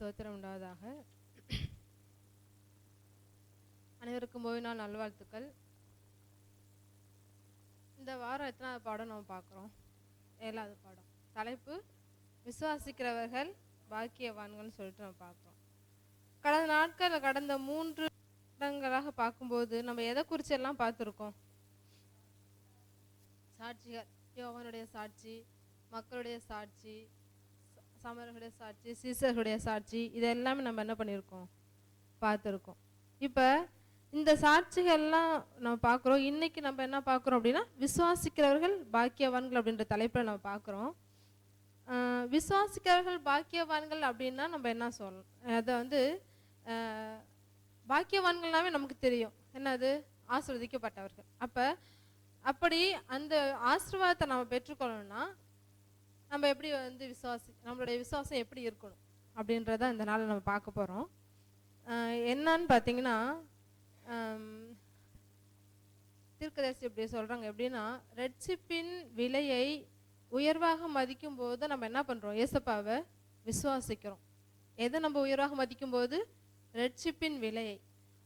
ஸ்தோத்திரம் உண்டாவதாக. அனைவருக்கும் ஓய்வு நாள் நல்வாழ்த்துக்கள். இந்த வாரம் எத்தனாவது பாடம் நம்ம பார்க்குறோம்? 7வது பாடம். தலைப்பு விசுவாசிக்கிறவர்கள் பாக்கியவான்கள்னு சொல்லிட்டு நம்ம பார்க்குறோம். கடந்த நாட்களில் கடந்த 3 வருடங்களாக பார்க்கும்போது நம்ம எதை குறித்து எல்லாம் பார்த்துருக்கோம்? சாட்சிகள், யோவானுடைய சாட்சி, மக்களுடைய சாட்சி, சமரர்களுடைய சாட்சி, சீசர்களுடைய சாட்சி, இது எல்லாமே நம்ம என்ன பண்ணியிருக்கோம்? பார்த்துருக்கோம். இப்போ இந்த சாட்சிகள்லாம் நம்ம பார்க்குறோம். இன்னைக்கு நம்ம என்ன பார்க்குறோம் அப்படின்னா, விசுவாசிக்கிறவர்கள் பாக்கியவான்கள் அப்படின்ற தலைப்பில் நம்ம பார்க்குறோம். விசுவாசிக்கிறவர்கள் பாக்கியவான்கள் அப்படின்னா நம்ம என்ன சொல்லணும்? அதை பாக்கியவான்கள்னாவே நமக்கு தெரியும், என்னது? ஆசீர்வதிக்கப்பட்டவர்கள். அப்படி அந்த ஆசீர்வாதத்தை நம்ம பெற்றுக்கொள்ளணும்னா நம்ம எப்படி நம்மளுடைய விசுவாசம் எப்படி இருக்கணும் அப்படின்றத இந்த நாள் நம்ம பார்க்க போகிறோம். என்னன்னு பார்த்தீங்கன்னா, தீர்க்கதரிசி எப்படி சொல்கிறாங்க எப்படின்னா, ரட்சிப்பின் விலையை உயர்வாக மதிக்கும் போது நம்ம என்ன பண்ணுறோம்? ஏசப்பாவை விசுவாசிக்கிறோம். எதை நம்ம உயர்வாக மதிக்கும் போது? ரட்சிப்பின் விலையை.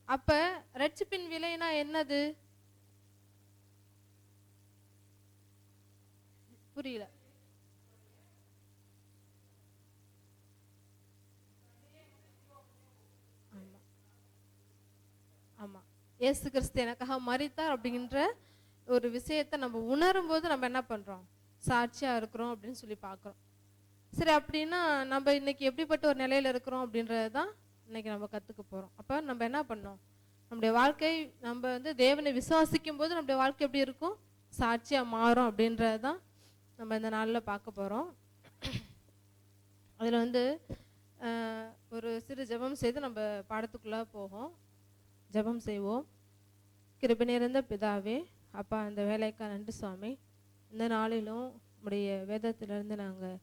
அப்போ ரட்சிப்பின் விலைனா என்னது? புரியல. ஆமாம், இயேசு கிறிஸ்து எனக்காக மரித்தார் அப்படின்ற ஒரு விஷயத்தை நம்ம உணரும் போது நம்ம என்ன பண்ணுறோம்? சாட்சியாக இருக்கிறோம் அப்படின்னு சொல்லி பார்க்குறோம். சரி, அப்படின்னா நம்ம இன்னைக்கு எப்படிப்பட்ட ஒரு நிலையில் இருக்கிறோம் அப்படின்றது தான் இன்னைக்கு நம்ம கற்றுக்க போகிறோம். அப்போ நம்ம என்ன பண்ணோம்? நம்முடைய வாழ்க்கை நம்ம தேவனை விசுவாசிக்கும் போது நம்முடைய வாழ்க்கை எப்படி இருக்கும்? சாட்சியாக மாறும் அப்படின்றது தான் நம்ம இந்த நாளில் பார்க்க போகிறோம். அதில் ஒரு சிறு ஜெபம் செய்து நம்ம பாடத்துக்குள்ளே போவோம். ஜெபம் செய்வோம். கிருபை நிறைந்த பிதாவே, அப்பா, இந்த வேலைக்காக நன்றி சுவாமி. இந்த நாளிலும் நம்முடைய வேதத்திலிருந்து நாங்கள்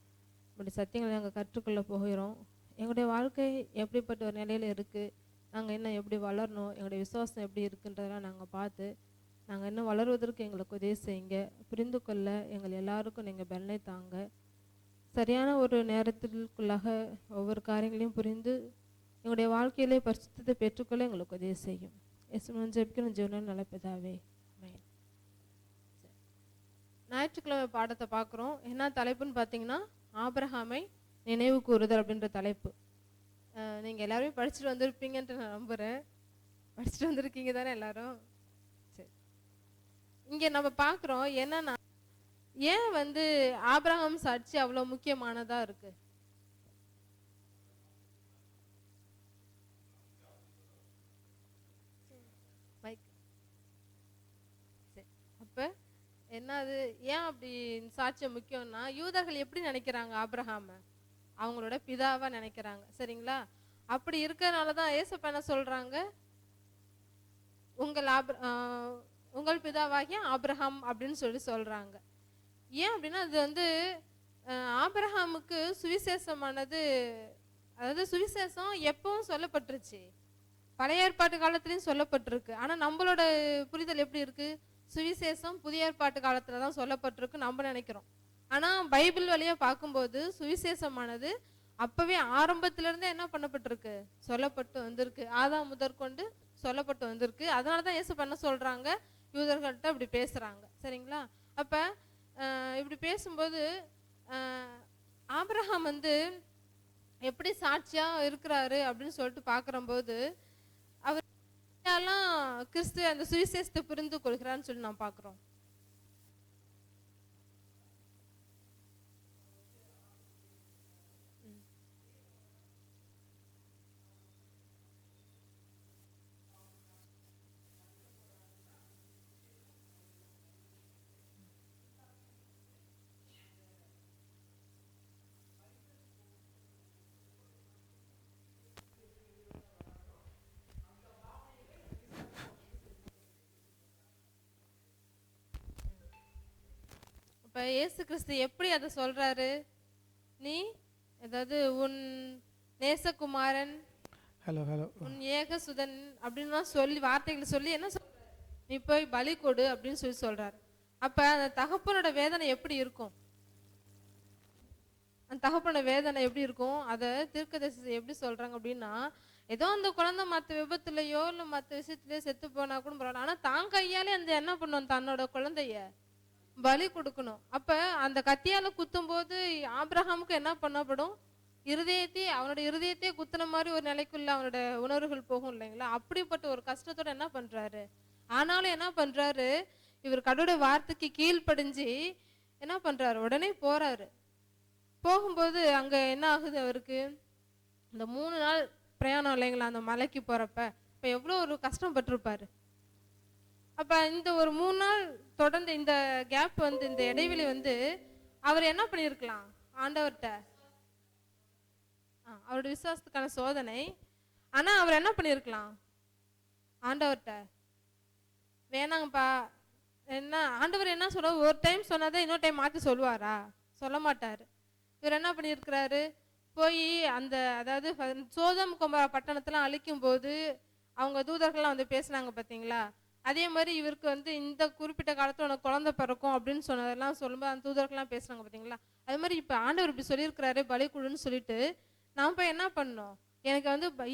நம்முடைய சத்தியங்களை நாங்கள் கற்றுக்கொள்ள போகிறோம். எங்களுடைய வாழ்க்கை எப்படிப்பட்ட ஒரு நிலையில் இருக்குது, நாங்கள் இன்னும் எப்படி வளரணும், எங்களுடைய விசுவாசம் எப்படி இருக்குன்றதெல்லாம் நாங்கள் பார்த்து நாங்கள் இன்னும் வளருவதற்கு எங்களுக்கு உதவி செய்யுங்க. புரிந்து கொள்ள எங்கள் எல்லாருக்கும் நீங்கள் பலனை தாங்க. சரியான ஒரு நேரத்திற்குள்ளாக ஒவ்வொரு காரியங்களையும் புரிந்து எங்களுடைய வாழ்க்கையிலே பரிசுத்தத்தை பெற்றுக்கொள்ள எங்களுக்கு உதவி செய்யும். இயேசுவின் ஜெபிக்கிறோம் ஜீவனில் நல்ல பிதாவே, ஆமென். ஞாயிற்றுக்கிழமை பாடத்தை பார்க்குறோம். என்ன தலைப்புன்னு பார்த்தீங்கன்னா, ஆபிரகாமை நினைவு கூறுதல் அப்படின்ற தலைப்பு. நீங்கள் எல்லாருமே படிச்சுட்டு வந்திருப்பீங்கன்ட்டு நான் நம்புகிறேன். படிச்சுட்டு வந்திருக்கீங்க தானே எல்லாரும்? சரி, இங்கே நம்ம பார்க்குறோம் என்னன்னா, ஏன் ஆபிரகாம் சாட்சி அவ்வளோ முக்கியமானதாக இருக்குது? அப்போ என்னது, ஏன் அப்படி சாட்சியம் முக்கியம்னா, யூதர்கள் எப்படி நினைக்கிறாங்க? ஆபிரகாம அவங்களோட பிதாவா நினைக்கிறாங்க. சரிங்களா? அப்படி இருக்கிறதுனால தான் ஏசப்பா என்ன சொல்றாங்க? உங்கள் பிதாவாகிய ஆபிரகாம் அப்படின்னு சொல்றாங்க. ஏன் அப்படின்னா, அது ஆபிரகாமுக்கு சுவிசேஷமானது, அதாவது சுவிசேஷம் எப்பவும் சொல்லப்பட்டுருச்சு, பழைய ஏற்பாட்டு காலத்துலயும் சொல்லப்பட்டிருக்கு. ஆனா நம்மளோட புரிதல் எப்படி இருக்கு? சுவிசேஷம் புதிய ஏற்பாட்டு காலத்துல தான் சொல்லப்பட்டிருக்கு நம்ம நினைக்கிறோம். ஆனா பைபிள் வழியா பார்க்கும்போது சுவிசேஷமானது அப்பவே ஆரம்பத்துல இருந்தே என்ன பண்ணப்பட்டிருக்கு? சொல்லப்பட்டு வந்திருக்கு. ஆதாம் முதற்கொண்டு சொல்லப்பட்டு வந்திருக்கு. அதனாலதான் இயேசு பண்ண சொல்றாங்க, யூதர்கள்ட்ட இப்படி பேசுறாங்க. சரிங்களா? அப்ப இப்படி பேசும்போது ஆபிரகாம் எப்படி சாட்சியா இருக்கிறாரு அப்படின்னு சொல்லிட்டு பார்க்கும்போது, அவர் கிறிஸ்து அந்த சுவிசேஷத்தை புரிந்து கொள்கிறான்னு சொல்லி நாம் பார்க்கிறோம். இப்ப இயேசு கிறிஸ்து எப்படி அதை சொல்றாரு? நீ உன் நேசகுமாரன், உன் ஏகசுதன் அப்படின்னு சொல்லி வார்த்தைகளை சொல்லி என்ன சொல்ற? நீ போய் பலி கொடு அப்படின்னு சொல்றாரு. அப்ப அந்த தகப்பனோட வேதனை எப்படி இருக்கும்? அந்த தகப்பன வேதனை எப்படி இருக்கும், அதை தீர்க்கதரிசி எப்படி சொல்றாங்க அப்படின்னா, ஏதோ அந்த குழந்தை மற்ற விபத்துலயோ இல்லை மற்ற விஷயத்துலயோ செத்து போனா கூட பரவாயில்ல, ஆனா தான் கையாலே அந்த என்ன பண்ணும், தன்னோட குழந்தைய பலி கொடுக்கணும். அப்ப அந்த கத்தியால குத்தும் போது ஆபிரகாமுக்கு என்ன பண்ணப்படும், அவனோட இருதயத்தையே குத்துன மாதிரி ஒரு நிலைக்குள்ள அவனோட உணர்வுகள் போகும் இல்லைங்களா. அப்படிப்பட்ட ஒரு கஷ்டத்தோட என்ன பண்றாரு, ஆனாலும் என்ன பண்றாரு, இவர் கடவுளுடைய வார்த்தைக்கு கீழ்ப்படிஞ்சு என்ன பண்றாரு, உடனே போறாரு. போகும்போது அங்க என்ன ஆகுது, அவருக்கு இந்த 3 நாள் பிரயாணம் இல்லைங்களா அந்த மலைக்கு போறப்ப, இப்ப எவ்வளவு ஒரு கஷ்டப்பட்டிருப்பாரு. அப்ப இந்த ஒரு 3 நாள் தொடர்ந்து இந்த கேப் இந்த இடைவெளி அவர் என்ன பண்ணிருக்கலாம் ஆண்டவர்கிட்ட, அவருடைய விசுவாசத்துக்கான சோதனை. ஆனா அவர் என்ன பண்ணிருக்கலாம் ஆண்டவர்கிட்ட, வேணாங்கப்பா என்ன ஆண்டவர் என்ன சொல்ற, ஒரு டைம் சொன்னதை இன்னொரு டைம் மாத்தி சொல்லுவாரா, சொல்ல மாட்டாரு. இவர் என்ன பண்ணியிருக்கிறாரு, போய் அதாவது சோதம் கொமரா பட்டணத்தெல்லாம் அழிக்கும் போது அவங்க தூதர்கள்லாம் பேசினாங்க பார்த்தீங்களா, அதே மாதிரி இவருக்கு இந்த குறிப்பிட்ட காலத்துல உனக்கு குழந்தை பிறக்கும் அப்படின்னு சொன்னதெல்லாம் சொல்லும்போது அந்த தூதர்கள்லாம் பேசுனாங்க பார்த்தீங்களா. அது மாதிரி இப்போ ஆண்டவர் இப்படி சொல்லியிருக்கிறாரு பலி கொடுன்னு சொல்லிட்டு நாம் போய் என்ன பண்ணோம், எனக்கு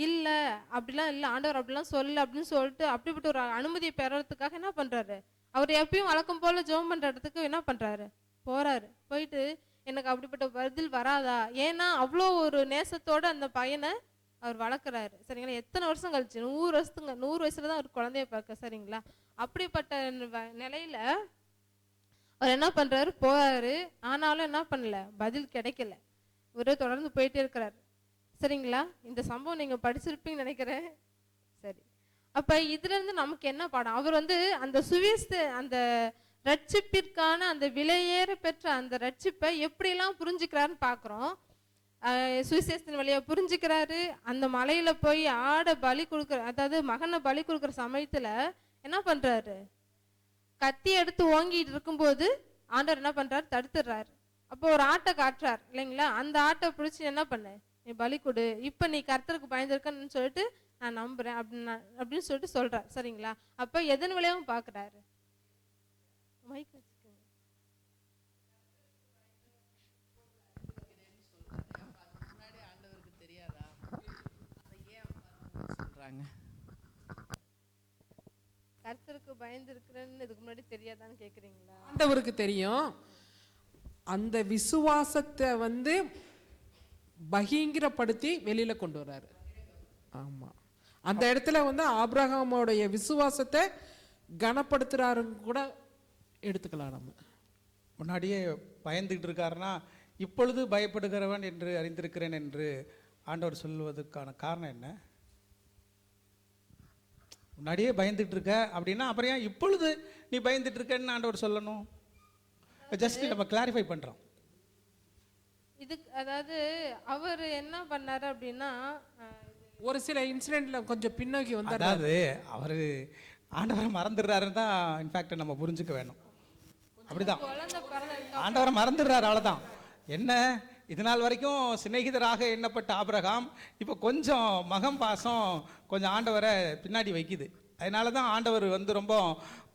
இல்லை அப்படிலாம் இல்லை ஆண்டவர் அப்படிலாம் சொல்லு அப்படின்னு சொல்லிட்டு அப்படிப்பட்ட ஒரு அனுமதியை பெறறதுக்காக என்ன பண்றாரு, அவர் எப்பயும் வழக்கம் போல ஜெபம் பண்ற இடத்துக்கு என்ன பண்றாரு, போறாரு. போயிட்டு எனக்கு அப்படிப்பட்ட பதில் வராதா, ஏன்னா அவ்வளோ ஒரு நேசத்தோட அந்த பையனை அவர் வளர்க்குறாரு சரிங்களா. எத்தனை வருஷம் கழிச்சு, 100 வயசுல தான் அவர் குழந்தைய பார்க்க சரிங்களா. அப்படிப்பட்ட நிலையில அவர் என்ன பண்றாரு, போறாரு. ஆனாலும் என்ன பண்ணல, பதில் கிடைக்கல. இவரே தொடர்ந்து போயிட்டே இருக்கிறாரு சரிங்களா. இந்த சம்பவம் நீங்க படிச்சிருப்பீங்கன்னு நினைக்கிறேன். சரி, அப்ப இதுல இருந்து நமக்கு என்ன பாடம், அவர் அந்த அந்த ரட்சிப்பிற்கான அந்த விலையேற பெற்ற அந்த ரட்சிப்பை எப்படிலாம் புரிஞ்சுக்கிறாருன்னு பார்க்குறோம். சுவிசேஷத்தின் வழியா புரிஞ்சுக்கிறாரு. அந்த மலையில போய் ஆடை பலி கொடுக்குற, அதாவது மகனை பலி கொடுக்குற சமயத்துல என்ன பண்றாரு, கத்தி எடுத்து ஓங்கிட்டு இருக்கும்போது ஆண்டவர் என்ன பண்றாரு, தடுத்துடுறாரு. அப்போ ஒரு ஆட்டை காட்டுறாரு இல்லைங்களா, அந்த ஆட்டை பிடிச்சி என்ன பண்ணு, நீ பலி கொடு, இப்ப நீ கர்த்தருக்கு பயந்துருக்கன்னு சொல்லிட்டு நான் நம்புறேன் அப்படின்னு சொல்லிட்டு சொல்றாரு சரிங்களா. அப்ப எதன் விளையாவும் பாக்குறாரு, கர்த்தருக்கு பயந்து இருக்கிறேன்னு இதுக்கு முன்னாடி தெரியாதான்னு கேக்குறீங்களா. ஆண்டவருக்கு தெரியும். அந்த விசுவாசத்தை பகிங்கரப்படுத்தி வெளியில கொண்டு வர்றாரு. ஆமா, அந்த இடத்துல ஆபிரகாமோடைய விசுவாசத்தை கனப்படுத்துறாருன்னு கூட எடுத்துக்கலாம். நம்ம முன்னாடியே பயந்துகிட்டு இருக்காருன்னா, இப்பொழுது பயப்படுகிறவன் என்று அறிந்திருக்கிறேன் என்று ஆண்டவர் சொல்வதற்கான காரணம் என்ன? முன்னாடியே பயந்துட்டு இருக்க அப்படின்னா அப்புறம் ஏன் இப்பொழுது நீ பயந்துட்டு இருக்கன்னு ஆண்டவர் சொல்லணும்? ஜஸ்ட் நம்ம கிளாரிஃபை பண்றோம். இதுக்கு அதாவது அவர் என்ன பண்ணாரு அப்படின்னா, ஒரு சில இன்சிடென்ட்ல கொஞ்சம் பின்னோக்கி வந்தாரு. அதாவது அவர் ஆண்டவரை மறந்துடுறாருன்னு தான் இன்ஃபேக்ட் நம்ம புரிஞ்சுக்க வேணும். அப்படிதான் ஆண்டவரை மறந்துடுறாரு, அவ்வளோதான். என்ன இது நாள் வரைக்கும் சிநேகிதராக எண்ணப்பட்ட ஆபிரகாம் இப்போ கொஞ்சம் மகம் பாசம் கொஞ்சம் ஆண்டவரை பின்னாடி வைக்குது. அதனால தான் ஆண்டவர் ரொம்ப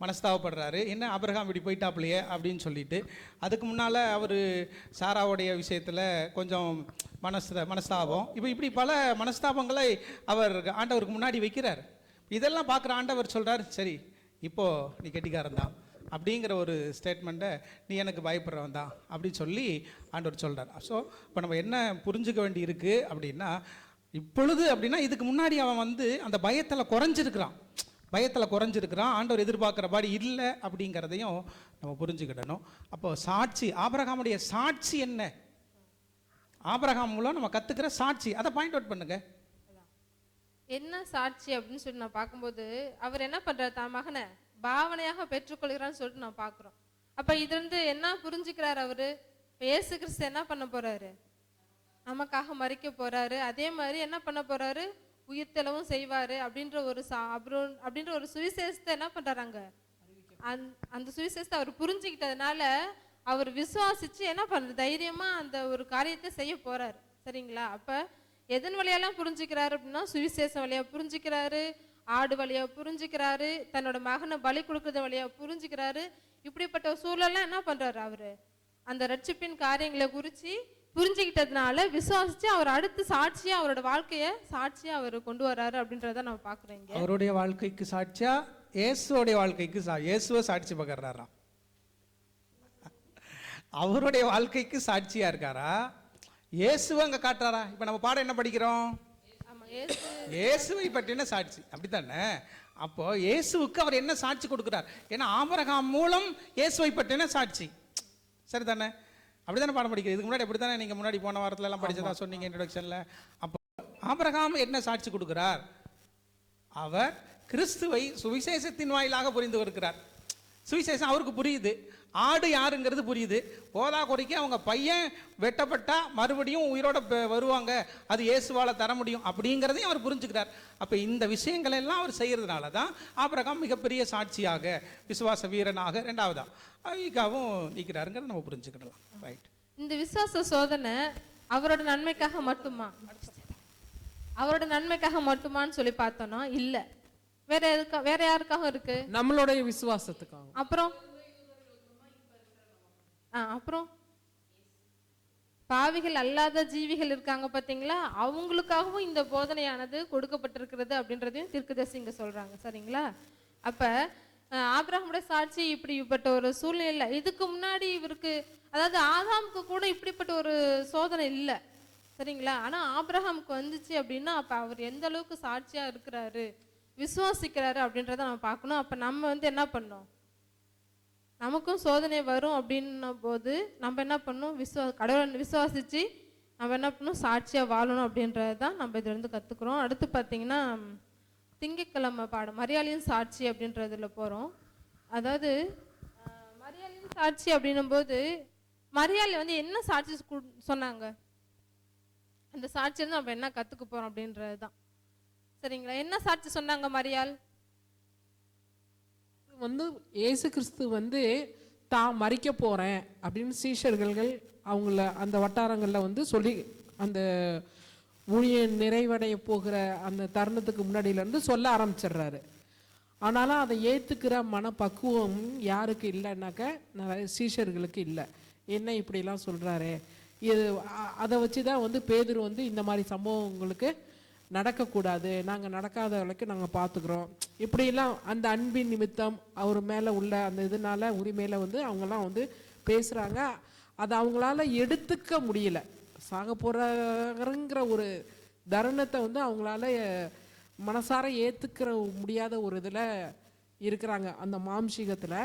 மனஸ்தாபப்படுறாரு. என்ன ஆபிரகாம் இப்படி போயிட்டாப்லையே அப்படின்னு சொல்லிட்டு. அதுக்கு முன்னால் அவர் சாராவுடைய விஷயத்தில் கொஞ்சம் மனஸ்தாபம், இப்போ இப்படி பல மனஸ்தாபங்களை அவர் ஆண்டவருக்கு முன்னாடி வைக்கிறார். இதெல்லாம் பார்க்குற ஆண்டவர் சொல்கிறார், சரி இப்போது நீ கெட்டிக்காரன் தான் அப்படிங்கிற ஒரு ஸ்டேட்மெண்ட்டை, நீ எனக்கு பயப்படுறவன் தான் அப்படின்னு சொல்லி ஆண்டவர் சொல்கிறார். ஸோ இப்போ நம்ம என்ன புரிஞ்சுக்க வேண்டி இருக்குது அப்படின்னா, இப்பொழுது அப்படின்னா இதுக்கு முன்னாடி அவன் அந்த பயத்தில் குறைஞ்சிருக்கிறான், ஆண்டவர் எதிர்பார்க்குறபடி இல்லை அப்படிங்கிறதையும் நம்ம புரிஞ்சுக்கிடணும். அப்போ சாட்சி, ஆபிரகாமுடைய சாட்சி என்ன, ஆபிரகாம் மூலம் நம்ம கற்றுக்கிற சாட்சி, அதை பாயிண்ட் அவுட் பண்ணுங்க. என்ன சாட்சி அப்படின்னு சொல்லி நான் பார்க்கும்போது, அவர் என்ன பண்றாரு, தான் மகனை பாவனையாக பெற்றுக்கொள்கிறான்னு சொல்லிட்டு நான் பார்க்குறோம். அப்ப இதுல என்ன புரிஞ்சுக்கிறாரு அவரு, இயேசு கிறிஸ்து என்ன பண்ண போறாரு, நமக்காக மறிக்க போறாரு, அதே மாதிரி என்ன பண்ண போறாரு, உயிர்த்தெழவும் செய்வாரு அப்படின்ற ஒரு சுவிசேஷத்தை என்ன பண்றாங்க, அந்த சுவிசேஷத்தை அவர் புரிஞ்சுக்கிட்டதுனால அவர் விசுவாசிச்சு என்ன பண்றது, தைரியமா அந்த ஒரு காரியத்தை செய்ய போறாரு சரிங்களா. அப்ப எதன் வழியெல்லாம் புரிஞ்சுக்கிறாரு அப்படின்னா, சுவிசேஷம் வழியா புரிஞ்சுக்கிறாரு, ஆடு வழியா புரிஞ்சுக்கிறாரு, தன்னோட மகனை பலி கொடுக்கறது வழியா புரிஞ்சுக்கிறாரு. இப்படிப்பட்ட சூழல்லாம் என்ன பண்றாரு அவரு, அந்த ரட்சிப்பின் காரியங்களை குறித்து புரிஞ்சுக்கிட்டதுனால விசுவாசிச்சு அவர் அடுத்து சாட்சியா அவரோட வாழ்க்கைய சாட்சியா அவர் கொண்டு வர்றாரு அப்படின்றத நம்ம பார்க்குறோம். இங்க அவருடைய வாழ்க்கைக்கு சாட்சியா இயேசுவோடைய வாழ்க்கைக்கு இயேசுவை சாட்சி பகர்றாராம். அவருடைய வாழ்க்கைக்கு சாட்சியா இருக்காரா, இயேசுவை அங்க காட்டுறாரா? இப்ப நம்ம பாடம் என்ன படிக்கிறோம்? இயேசுவை பற்றின சாட்சி, அப்படித்தானே? அப்போ இயேசுவுக்கு அவர் என்ன சாட்சி கொடுக்கிறார்? ஏன்னா ஆபிரகாம் மூலம் இயேசுவை பற்றின சாட்சி, சரிதானே? அப்படித்தானே பாடம் படிக்கிறது. இதுக்கு முன்னாடி அப்படித்தானே நீங்க முன்னாடி போன வாரத்துல எல்லாம் படிச்சதா சொன்னீங்க இன்ட்ரோடக்ஷன்ல. அப்போ ஆபிரகாம் என்ன சாட்சி கொடுக்கிறார்? அவர் கிறிஸ்துவை சுவிசேஷத்தின் வாயிலாக புரிந்து வருகிறார். சுவிசேஷம் அவருக்கு புரியுது, ஆடு யாருங்கிறது புரியுது. போதா குறைக்கு அவங்க பையன் வெட்டப்பட்டா மறுபடியும் உயிரோட வருவாங்க, அது இயேசுவால தர முடியும் அப்படிங்கிறதையும் அவர் புரிஞ்சுக்கிறார். அப்போ இந்த விஷயங்கள் எல்லாம் அவர் செய்யறதுனால தான் ஆபிரகாம் மிகப்பெரிய சாட்சியாக, விசுவாச வீரனாக, ரெண்டாவதா ஐகாவும் நிற்கிறாருங்கிறத நம்ம புரிஞ்சுக்கிடலாம். ரைட். இந்த விசுவாச சோதனை அவரோட நன்மைக்காக மட்டுமா, அவரோட நன்மைக்காக மட்டுமான்னு சொல்லி பார்த்தோம்னா இல்ல, வேற யாருக்காக இருக்கு? நம்மளுடைய விசுவாசத்துக்காக. அப்புறம் பாவிகள் அல்லாத ஜீவிகள் இருக்காங்க பாத்தீங்களா, அவங்களுக்காகவும் இந்த போதனையானது கொடுக்கப்பட்டிருக்கிறது அப்படின்றதையும் தீர்க்கதரிசி இங்க சொல்றாங்க. சரிங்களா? அப்ப ஆபிரகாமுடைய சாட்சி இப்படிப்பட்ட ஒரு சூழ்நிலை, இதுக்கு முன்னாடி இவருக்கு, அதாவது ஆதாமுக்கு கூட இப்படிப்பட்ட ஒரு சோதனை இல்லை, சரிங்களா? ஆனா ஆபிரகாமுக்கு வந்துச்சு அப்படின்னா அப்ப அவர் எந்த அளவுக்கு சாட்சியா இருக்கிறாரு, விசுவாசிக்கிறாரு அப்படின்றத நம்ம பார்க்கணும். அப்ப நம்ம என்ன பண்ணோம், நமக்கும் சோதனை வரும் அப்படின்ன போது நம்ம என்ன பண்ணணும், கடவுளை விசுவாசிச்சு நம்ம என்ன பண்ணணும், சாட்சியா வாழணும் அப்படின்றது தான் நம்ம இதுல இருந்து கத்துக்கிறோம். அடுத்து பார்த்தீங்கன்னா திங்கட்கிழமை பாடம் மரியாளின் சாட்சி அப்படின்றதுல போறோம். அதாவது மரியாளின் சாட்சி அப்படின்னும் போது மரியாளி என்ன சாட்சி சொன்னாங்க, அந்த சாட்சியில நம்ம என்ன கத்துக்க போறோம் அப்படின்றது தான். சரிங்களா? என்ன சாட்சி சொன்னாங்க மரியாள்? இயேசு கிறிஸ்து தான் மரிக்க போறேன் அப்படின்னு சீஷர்கள் அவங்கள அந்த வட்டாரங்களில் சொல்லி அந்த ஊழியம் நிறைவடைய போகிற அந்த தருணத்துக்கு முன்னாடியிலேருந்து சொல்ல ஆரம்பிச்சிடுறாரு. ஆனாலும் அதை ஏற்றுக்கிற மனப்பக்குவம் யாருக்கு இல்லைன்னாக்க நிறைய சீஷர்களுக்கு இல்லை. என்ன இப்படிலாம் சொல்கிறாரு, இது அதை வச்சு தான் பேதுரு இந்த மாதிரி சம்பவங்களுக்கு நடக்கக்கூடாது, நாங்கள் நடக்காத வரைக்கும் நாங்கள் பார்த்துக்குறோம், இப்படிலாம் அந்த அன்பின் நிமித்தம் அவர் மேலே உள்ள அந்த இதனால உரிமையில் அவங்கெல்லாம் பேசுகிறாங்க. அதை அவங்களால எடுத்துக்க முடியல. சாக போகிறாங்கிற ஒரு தருணத்தை அவங்களால மனசார ஏற்றுக்கிற முடியாத ஒரு இதில் இருக்கிறாங்க அந்த மாம்சீகத்தில்.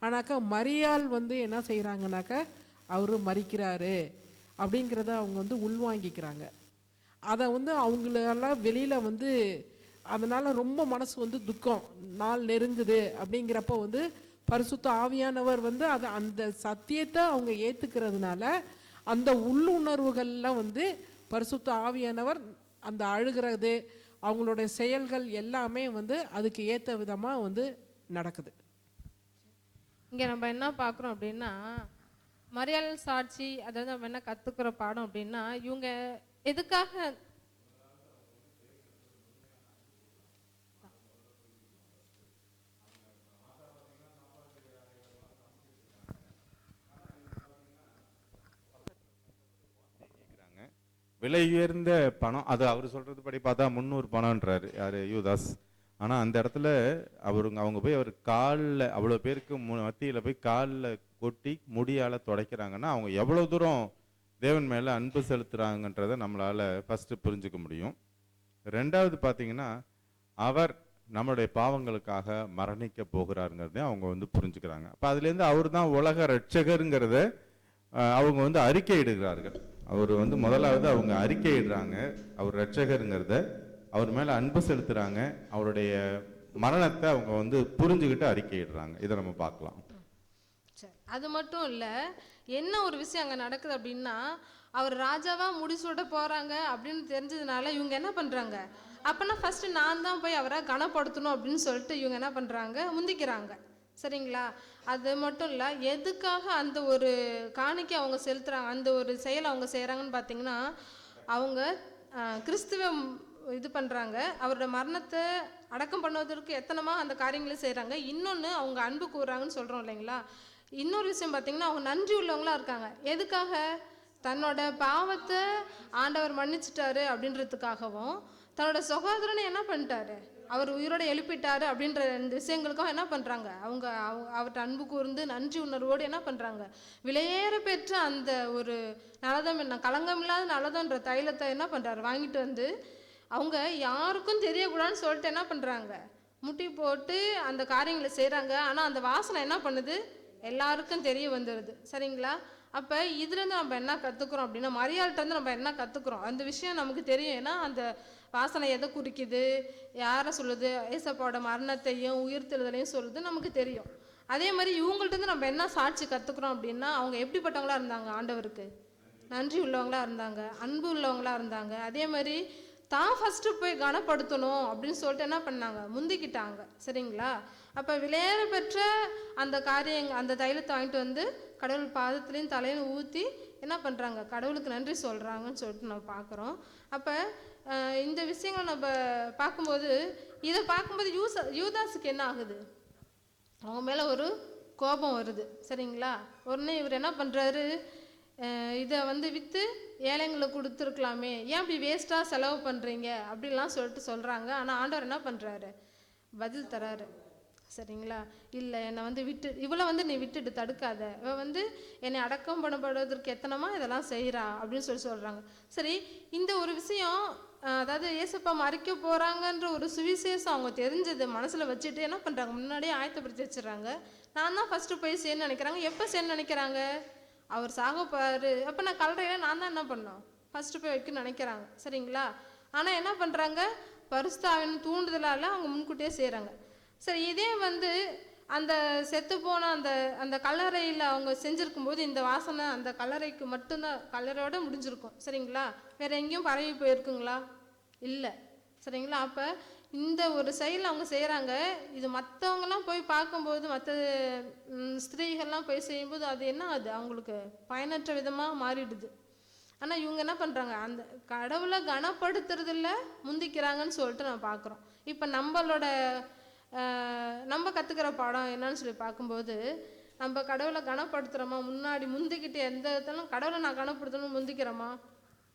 ஆனாக்கா மரியாள் என்ன செய்கிறாங்கனாக்கா அவர் மரிக்கிறாரு அப்படிங்கிறத அவங்க உள்வாங்கிக்கிறாங்க. அதை அவங்களெல்லாம் வெளியில் அதனால் ரொம்ப மனசு துக்கம், நாள் நெருங்குது அப்படிங்கிறப்ப பரிசுத்த ஆவியானவர் அதை அந்த சத்தியத்தை அவங்க ஏற்றுக்கிறதுனால அந்த உள்ளுணர்வுகள்லாம் பரிசுத்த ஆவியானவர் அந்த அழுகிறது, அவங்களுடைய செயல்கள் எல்லாமே அதுக்கு ஏற்ற விதமாக நடக்குது. இங்கே நம்ம என்ன பார்க்குறோம் அப்படின்னா மரியாள் சாட்சி, அதாவது நம்ம என்ன கற்றுக்கிற பாடம் அப்படின்னா, இவங்க எதுக்காக விலை உயர்ந்த பணம், அது அவர் சொல்றது படி பார்த்தா 300 பணம்ன்றாரு யாரு, யூதாஸ். ஆனால் அந்த இடத்துல அவங்க போய் அவர் காலில், அவ்வளோ பேருக்கு மத்தியில் போய் காலில் கொட்டி முடியால் துடைக்கிறாங்கன்னா அவங்க எவ்வளோ தூரம் தேவன் மேலே அன்பு செலுத்துகிறாங்கன்றதை நம்மளால் ஃபஸ்ட்டு புரிஞ்சுக்க முடியும். ரெண்டாவது பார்த்தீங்கன்னா அவர் நம்மளுடைய பாவங்களுக்காக மரணிக்க போகிறாருங்கிறதையும் அவங்க புரிஞ்சுக்கிறாங்க. அப்போ அதுலேருந்து அவர் தான் உலக ரட்சகருங்கிறத அவங்க அறிக்கையிடுகிறார்கள். அவர் முதலாவது அவங்க அறிக்கையிடுறாங்க, அவர் ரட்சகருங்கிறத, அவர் மேலே அன்பு செலுத்துகிறாங்க, அவருடைய மரணத்தை அவங்க புரிஞ்சுக்கிட்டு அறிக்கையிடுறாங்க. இதை நம்ம பார்க்கலாம். அது மட்டும் இல்லை, என்ன ஒரு விஷயம் அங்கே நடக்குது அப்படின்னா, அவர் ராஜாவா முடிசூட போகிறாங்க அப்படின்னு தெரிஞ்சதுனால இவங்க என்ன பண்ணுறாங்க, அப்போனா ஃபஸ்ட்டு நான் தான் போய் அவரை கனப்படுத்தணும் அப்படின்னு சொல்லிட்டு இவங்க என்ன பண்ணுறாங்க, முந்திக்கிறாங்க. சரிங்களா? அது மட்டும் இல்லை, எதுக்காக அந்த ஒரு காணிக்கை அவங்க செலுத்துகிறாங்க, அந்த ஒரு செயல் அவங்க செய்கிறாங்கன்னு பார்த்தீங்கன்னா, அவங்க கிறிஸ்துவ இது பண்ணுறாங்க, அவரோட மரணத்தை அடக்கம் பண்ணுவதற்கு எத்தனமா அந்த காரியங்களை செய்கிறாங்க. இன்னொன்று அவங்க அன்பு கூறுறாங்கன்னு சொல்கிறோம் இல்லைங்களா. இன்னொரு விஷயம் பார்த்தீங்கன்னா, அவங்க நன்றி உள்ளவங்களாக இருக்காங்க. எதுக்காக? தன்னோட பாவத்தை ஆண்டவர் மன்னிச்சிட்டாரு அப்படின்றதுக்காகவும், தன்னோட சகோதரனை என்ன பண்ணிட்டாரு, அவர் உயிரோட எழுப்பிட்டாரு அப்படின்ற இந்த விஷயங்களுக்கும் என்ன பண்ணுறாங்க, அவங்க அவர்கிட்ட அன்பு கூர்ந்து நன்றி உணர்வோடு என்ன பண்ணுறாங்க, விலையேற பெற்ற அந்த ஒரு நலதம் என்ன களங்கமில்லாத நலதன்ற தைலத்தை என்ன பண்ணுறாரு வாங்கிட்டு வந்து அவங்க யாருக்கும் தெரியக்கூடாதுன்னு சொல்லிட்டு என்ன பண்ணுறாங்க, முட்டி போட்டு அந்த காரியங்களை செய்கிறாங்க. ஆனால் அந்த வாசனை என்ன பண்ணுது, எல்லாருக்கும் தெரிய வந்துடுது. சரிங்களா? அப்போ இதுலேருந்து நம்ம என்ன கற்றுக்குறோம் அப்படின்னா, மரியாள்கிட்டருந்து நம்ம என்ன கற்றுக்குறோம், அந்த விஷயம் நமக்கு தெரியும். ஏன்னா அந்த வாசனை எதை குறிக்குது, யாரை சொல்லுது, ஏசப்பாவோட மரணத்தையும் உயிர்த்தெழுதலையும் சொல்லுது நமக்கு தெரியும். அதே மாதிரி இவங்கள்ட்ட நம்ம என்ன சாட்சி கற்றுக்குறோம் அப்படின்னா, அவங்க எப்படிப்பட்டவங்களா இருந்தாங்க, ஆண்டவருக்கு நன்றி உள்ளவங்களா இருந்தாங்க, அன்பு உள்ளவங்களா இருந்தாங்க. அதே மாதிரி தான் ஃபஸ்ட்டு போய் கனப்படுத்தணும் அப்படின்னு சொல்லிட்டு என்ன பண்ணாங்க, முந்திக்கிட்டாங்க. சரிங்களா? அப்போ விலையேற பெற்ற அந்த அந்த தைலத்தை வாங்கிட்டு வந்து கடவுள் பாதத்துலேயும் தலையிலும் ஊற்றி என்ன பண்ணுறாங்க, கடவுளுக்கு நன்றி சொல்கிறாங்கன்னு சொல்லிட்டு நம்ம பார்க்குறோம். அப்போ இந்த விஷயங்களை நம்ம பார்க்கும்போது, இதை பார்க்கும்போது யூதாஸுக்கு என்ன ஆகுது, அவங்க மேலே ஒரு கோபம் வருது. சரிங்களா? உடனே இவர் என்ன பண்ணுறாரு, இதை வந்து விற்று ஏழைங்களை கொடுத்துருக்கலாமே, ஏன் இப்படி வேஸ்ட்டாக செலவு பண்ணுறீங்க அப்படின்லாம் சொல்லிட்டு சொல்கிறாங்க. ஆனால் ஆண்டவர் என்ன பண்ணுறாரு, பதில் தராரு. சரிங்களா? இல்லை, என்னை வந்து இவளை வந்து நீ விட்டுட்டு தடுக்காத, இவள் வந்து என்னை அடக்கம் பண்ணப்படுவதற்கு எத்தனமா இதெல்லாம் செய்கிறா அப்படின்னு சொல்கிறாங்க. சரி, இந்த ஒரு விஷயம், அதாவது ஏசப்பா மறிக்க போகிறாங்கன்ற ஒரு சுவிசேஷம் அவங்க தெரிஞ்சது மனசில் வச்சுட்டு என்ன பண்ணுறாங்க, முன்னாடியே ஆயத்தப்படுத்தி வச்சுறாங்க. நான் தான் ஃபஸ்ட்டு போய் சேர்ந்து நினைக்கிறாங்க. எப்போ சேர்ந்து நினைக்கிறாங்க, அவர் சாகப்பாரு, அப்போ நான் கல்லறையில நான் தான் என்ன பண்ணோம், ஃபஸ்ட்டு போய் வைக்க நினைக்கிறாங்க. சரிங்களா? ஆனால் என்ன பண்ணுறாங்க, பரிசுத்தாவின் தூண்டுதலால் அவங்க முன்கூட்டியே செய்கிறாங்க. சரி, இதே வந்து அந்த செத்து போன அந்த கல்லறையில் அவங்க செஞ்சுருக்கும்போது இந்த வாசனை அந்த கல்லறைக்கு மட்டும்தான், கல்லறையோட முடிஞ்சிருக்கும். சரிங்களா? வேறு எங்கேயும் பரவி போயிருக்குங்களா? இல்லை. சரிங்களா? அப்போ இந்த ஒரு செயல் அவங்க செய்கிறாங்க. இது மற்றவங்கலாம் போய் பார்க்கும்போது, மற்ற ஸ்திரீகள்லாம் போய் செய்யும்போது அது என்ன ஆகுது, அவங்களுக்கு பயனற்ற விதமாக மாறிடுது. ஆனால் இவங்க என்ன பண்ணுறாங்க, அந்த கடவுளை கனப்படுத்துறதில்ல முந்திக்கிறாங்கன்னு சொல்லிட்டு நம்ம பார்க்குறோம். இப்போ நம்ம கற்றுக்கிற பாடம் என்னன்னு சொல்லி பார்க்கும்போது, நம்ம கடவுளை கனப்படுத்துகிறோமா, முன்னாடி முந்திக்கிட்டு எந்த இடத்துலும் கடவுளை நான் கனப்படுத்தணும்னு முந்திக்கிறோமா?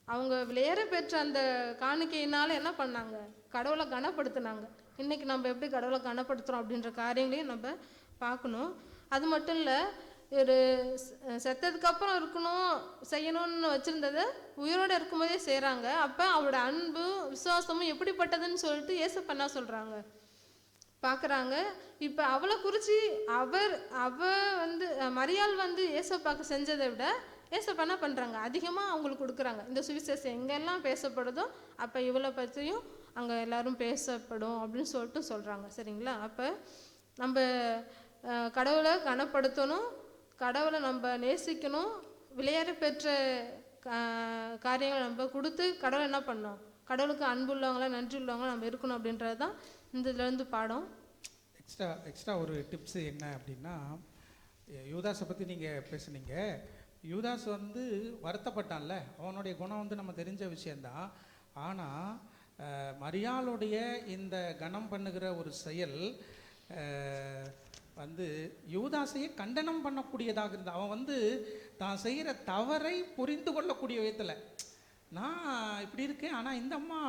அவங்க விலையேற பெற்ற அந்த காணிக்கையினால என்ன பண்ணாங்க, கடவுளை கனப்படுத்தினாங்க. இன்றைக்கி நம்ம எப்படி கடவுளை கனப்படுத்துகிறோம் அப்படின்ற காரியங்களையும் நம்ம பார்க்கணும். அது மட்டும் இல்லை, ஒரு செத்ததுக்கப்புறம் இருக்கணும் செய்யணும்னு வச்சுருந்ததை உயிரோடு இருக்கும்போதே செய்கிறாங்க. அப்போ அவரோட அன்பு விசுவாசமும் எப்படிப்பட்டதுன்னு சொல்லிட்டு ஏசப்பா என்ன சொல்கிறாங்க பார்க்குறாங்க. இப்போ அவளை குறித்து அவ வந்து மரியாள் வந்து ஏசப்பாக்கு செஞ்சதை விட ஏசப்பா என்ன பண்ணுறாங்க, அதிகமாக அவங்களுக்கு கொடுக்குறாங்க. இந்த சுவிசேஷம் எங்கெல்லாம் பேசப்படுதோ அப்போ இவளை பற்றியும் அங்கே எல்லோரும் பேசப்படும் அப்படின்னு சொல்லிட்டு சொல்கிறாங்க. சரிங்களா? அப்போ நம்ம கடவுளை கனப்படுத்தணும், கடவுளை நம்ம நேசிக்கணும், விலையேற பெற்ற காரியங்களை நம்ம கொடுத்து கடவுளை என்ன பண்ணோம், கடவுளுக்கு அன்புள்ளவங்களா நன்றி உள்ளவங்களா நம்ம இருக்கணும் அப்படின்றது தான் இந்த இதுலேருந்து பாடம். எக்ஸ்ட்ரா ஒரு டிப்ஸு என்ன அப்படின்னா, யூதாஸை பற்றி நீங்கள் பேசுனீங்க. யூதாஸ் வந்து வருத்தப்பட்டான்ல, அவனுடைய குணம் வந்து நம்ம தெரிஞ்ச விஷயந்தான். ஆனால் மரியாளுடைய இந்த கனம் பண்ணுகிற ஒரு செயல் வந்து யூதாஸையே கண்டனம் பண்ணக்கூடியதாக இருந்தது. அவன் வந்து தான் செய்கிற தவறை புரிந்து கொள்ளக்கூடிய விதத்தில், நான் இப்படி இருக்கேன் ஆனால் இந்த அம்மா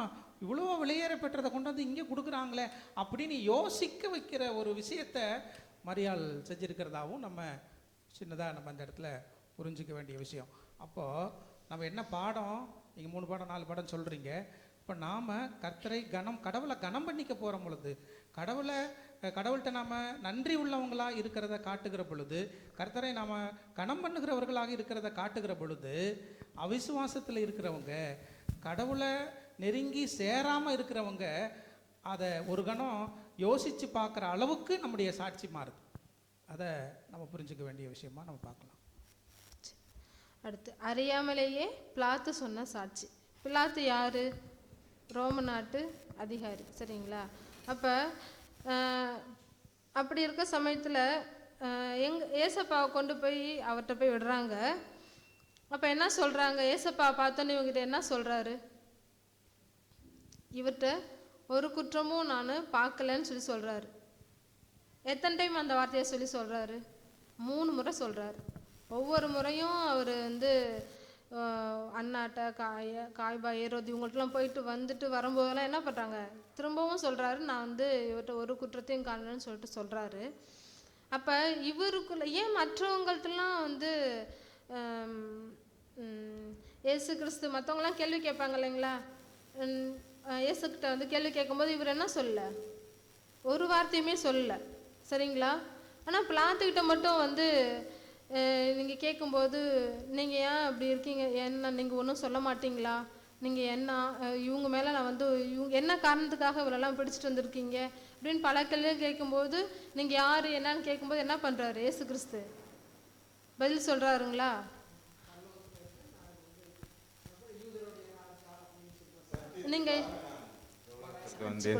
இவ்வளோ விலையேற பெற்றதை கொண்டு வந்து இங்கே கொடுக்குறாங்களே அப்படின்னு யோசிக்க வைக்கிற ஒரு விஷயத்தை மரியாள் செஞ்சுருக்கிறதாவும் நம்ம சின்னதாக நம்ம அந்த இடத்துல புரிஞ்சிக்க வேண்டிய விஷயம். அப்போது நம்ம என்ன பாடம், நீங்கள் 3 பாடம் 4 பாடம் சொல்கிறீங்க. இப்போ நாம் கடவுளை கனம் பண்ணிக்க போகிற பொழுது, கடவுள்கிட்ட நாம் நன்றி உள்ளவங்களாக இருக்கிறத காட்டுகிற பொழுது, கர்த்தரை நாம் கனம் பண்ணுகிறவர்களாக இருக்கிறத காட்டுகிற பொழுது, அவிசுவாசத்தில் இருக்கிறவங்க, கடவுளை நெருங்கி சேராமல் இருக்கிறவங்க அதை ஒரு கணம் யோசித்து பார்க்குற அளவுக்கு நம்முடைய சாட்சி மாறுது. அதை நம்ம புரிஞ்சிக்க வேண்டிய விஷயமா நம்ம பார்க்கலாம். அடுத்து, அறியாமலேயே பிலாத்து சொன்ன சாட்சி. பிலாத்து யார்? ரோம நாட்டு அதிகாரி. சரிங்களா? அப்போ அப்படி இருக்க சமயத்தில் ஏசப்பாவை கொண்டு போய் அவர்கிட்ட போய் விடுறாங்க. அப்போ என்ன சொல்கிறாங்க, ஏசப்பாவை பார்த்தோன்னே இவங்ககிட்ட என்ன சொல்கிறாரு, இவர்கிட்ட ஒரு குற்றமும் நான் பார்க்கலன்னு சொல்லி சொல்கிறாரு. எத்தனை டைம் அந்த வார்த்தையை சொல்லி சொல்கிறாரு? 3 முறை சொல்கிறாரு. ஒவ்வொரு முறையும் அவர் வந்து அண்ணாட்ட காய்பா ஏரோது இவங்கள்ட்டலாம் போயிட்டு வந்துட்டு வரும்போதெல்லாம் என்ன பண்ணுறாங்க, திரும்பவும் சொல்கிறாரு நான் வந்து இவர்கிட்ட ஒரு குற்றத்தையும் காணலன்னு சொல்லிட்டு சொல்கிறாரு. அப்போ இவருக்குள்ள ஏன் மற்றவங்கள்ட்டலாம் வந்து இயேசு கிறிஸ்து மற்றவங்களாம் கேள்வி கேட்பாங்க இல்லைங்களா, இயேசுக்கிட்ட வந்து கேள்வி கேட்கும்போது இவர் என்ன சொல்லல, ஒரு வார்த்தையுமே சொல்லலை சரிங்களா. ஆனால் பிலாத்துக்கிட்ட மட்டும் வந்து நீங்கள் கேட்கும்போது நீங்கள் ஏன் அப்படி இருக்கீங்க, என்ன நீங்கள் ஒன்றும் சொல்ல மாட்டீங்களா, நீங்கள் என்ன இவங்க மேலே நான் வந்து இவங்க என்ன காரணத்துக்காக இவரெல்லாம் பிடிச்சிட்டு வந்திருக்கீங்க அப்படின்னு பல கேள்வி கேட்கும்போது நீங்கள் யார் என்னன்னு கேட்கும்போது என்ன பண்ணுறாரு இயேசு கிறிஸ்து, பதில் சொல்கிறாருங்களா? நீங்கள்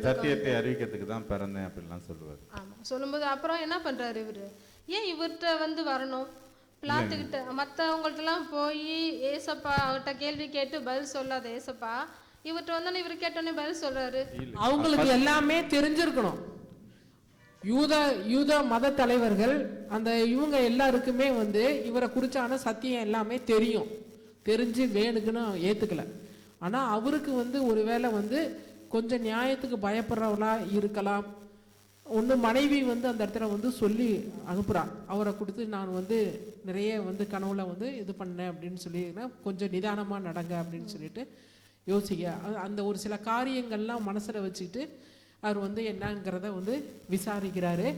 சத்தியத்தை அறிவிக்கிறதுக்கு தான் பிறந்தேன் அப்படிலாம் சொல்லுவார். ஆமாம், சொல்லும்போது அப்புறம் என்ன பண்ணுறாரு இவர், ஏன் இவர்கிட்ட வந்து வரணும், பிலாத்துக்கிட்ட மற்றவங்கள்ட்டலாம் போய் ஏசப்பா அவர்கிட்ட கேள்வி கேட்டு பதில் சொல்லாத ஏசப்பா இவர்கிட்ட வந்தோன்னே இவர் கேட்டோன்னே பதில் சொல்றாரு. அவங்களுக்கு எல்லாமே தெரிஞ்சிருக்கணும். யூத மத தலைவர்கள் அந்த இவங்க எல்லாருக்குமே வந்து இவரை குறிச்சான சத்தியம் எல்லாமே தெரிஞ்சு வேணுக்குன்னு ஏத்துக்கல. ஆனா அவருக்கு வந்து ஒருவேளை வந்து கொஞ்சம் நியாயத்துக்கு பயப்படுறவளா இருக்கலாம். ஒன்று மனைவி வந்து அந்த இடத்துல வந்து சொல்லி அனுப்புகிறான், அவரை கொடுத்து நான் வந்து நிறைய வந்து கனவுல வந்து இது பண்ணேன் அப்படின்னு சொல்லி கொஞ்சம் நிதானமாக நடங்க அப்படின்னு சொல்லிட்டு யோசிக்க அந்த ஒரு சில காரியங்கள்லாம் மனசில் வச்சுக்கிட்டு அவர் வந்து என்னங்கிறத வந்து விசாரிக்கிறாரு.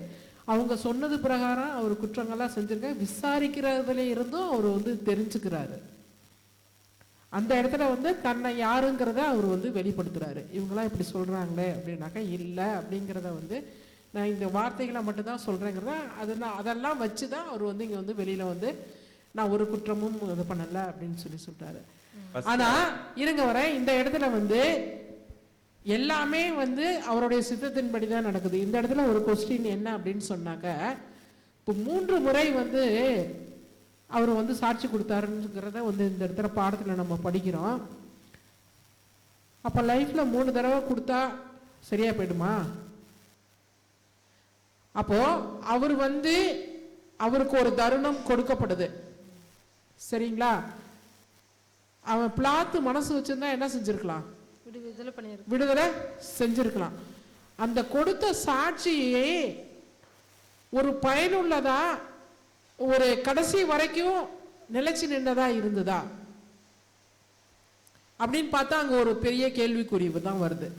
அவங்க சொன்னது பிரகாரம் அவர் குற்றங்கள்லாம் செஞ்சிருக்க விசாரிக்கிறதுல இருந்தும் அவர் வந்து தெரிஞ்சுக்கிறாரு. அந்த இடத்துல வந்து தன்னை யாருங்கிறத அவர் வந்து வெளிப்படுத்துறாரு. இவங்களாம் இப்படி சொல்றாங்களே அப்படின்னாக்கா இல்லை அப்படிங்கிறத வந்து நான் இந்த வார்த்தைகளை மட்டும்தான் சொல்றேங்கிறத அதெல்லாம் வச்சு தான் அவர் வந்து இங்கே வந்து வெளியில வந்து நான் ஒரு குற்றமும் இது பண்ணல அப்படின்னு சொல்லிட்டாரு. ஆனா இருங்க வரேன், இந்த இடத்துல வந்து எல்லாமே வந்து அவருடைய சித்தத்தின்படி தான் நடக்குது. இந்த இடத்துல ஒரு கொஸ்டின் என்ன அப்படின்னு சொன்னாக்க, இப்போ 3 முறை வந்து அவர் வந்து சாட்சி கொடுத்தாருங்கிறத வந்து இந்த இடத்துல பாடத்தில் நம்ம படிக்கிறோம். அப்போ லைஃப்ல 3 தடவை கொடுத்தா சரியா போயிடுமா? அப்போ அவர் வந்து அவருக்கு ஒரு தருணம் கொடுக்கப்படுது சரிங்களா. அவன் பிளாத்து மனசு வச்சிருந்தா என்ன செஞ்சிருக்கலாம், விடுதலை செஞ்சிருக்கலாம். அந்த கொடுத்த சாட்சியே ஒரு பயனுள்ளதா, ஒரு கடைசி வரைக்கும் நிலைச்சு நின்றதா இருந்ததா அப்படின்னு பார்த்தா அங்க ஒரு பெரிய கேள்விக்குறி தான் வருது.